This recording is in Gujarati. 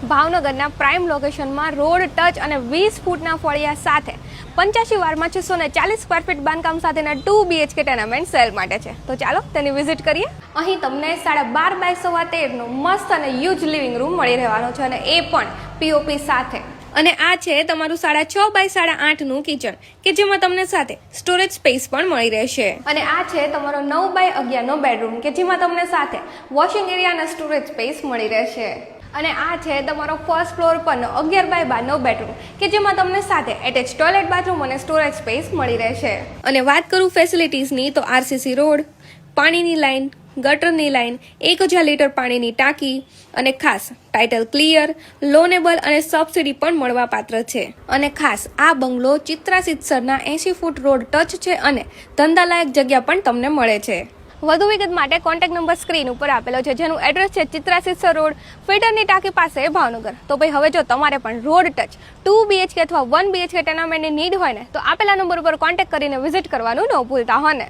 ભાવનગરના પ્રાઇમ લોકેશનમાં રોડ ટચ અને 20 ફૂટના ફળિયા સાથે 85 વારમાં 640 સ્ક્વેર ફીટ બાંધકામ સાથેના 2 BHK ટેનામેન્ટ સેલ માટે છે. તો ચાલો તેની વિઝિટ કરીએ. અહીં તમને 12.5 બાય 13.5 નો મસ્ત અને હ્યુજ લિવિંગ રૂમ મળી રહેવાનો છે અને એ પણ POP સાથે. અને આ છે તમારું 6.5 બાય 8.5 નું કિચન કે જેમાં તમને સાથે સ્ટોરેજ સ્પેસ પણ મળી રહેશે. અને આ છે તમારો 9 બાય 11 નો બેડરૂમ કે જેમાં તમને સાથે વોશિંગ એરિયા અને સ્ટોરેજ સ્પેસ મળી રહેશે. અને આ છે તમારો ફર્સ્ટ ફ્લોર પરનો 11 બાય 12 નો બેડરૂમ કે જેમાં તમને સાથે એટેચ ટોયલેટ બાથરૂમ અને સ્ટોરેજ સ્પેસ મળી રહેશે. અને વાત કરું ફેસિલિટીઝની તો RCC રોડ, પાણીની લાઈન, ગટરની લાઈન, 1000 લીટર પાણીની ટાંકી અને ખાસ ટાઇટલ ક્લિયર, લોનેબલ અને સબસિડી પણ મળવા પાત્ર છે. અને ખાસ આ બંગલો ચિત્રા સિત્સરના 80 ફૂટ રોડ ટચ છે અને ધંધાલાયક જગ્યા પણ તમને મળે છે. વધુ વિગત માટે કોન્ટેક્ટ નંબર સ્ક્રીન ઉપર આપેલો છે જેનું એડ્રેસ છે ચિત્રા સિત્સર રોડ, ફીડરની ટાંકી પાસે, ભાવનગર. તો ભાઈ હવે જો તમારે પણ રોડ ટચ 2 BHK અથવા 1 BHK ટેનામેન્ટની નીડ હોય ને તો આપેલા નંબર ઉપર કોન્ટેક્ટ કરીને વિઝિટ કરવાનું ન ભૂલતા હો ને.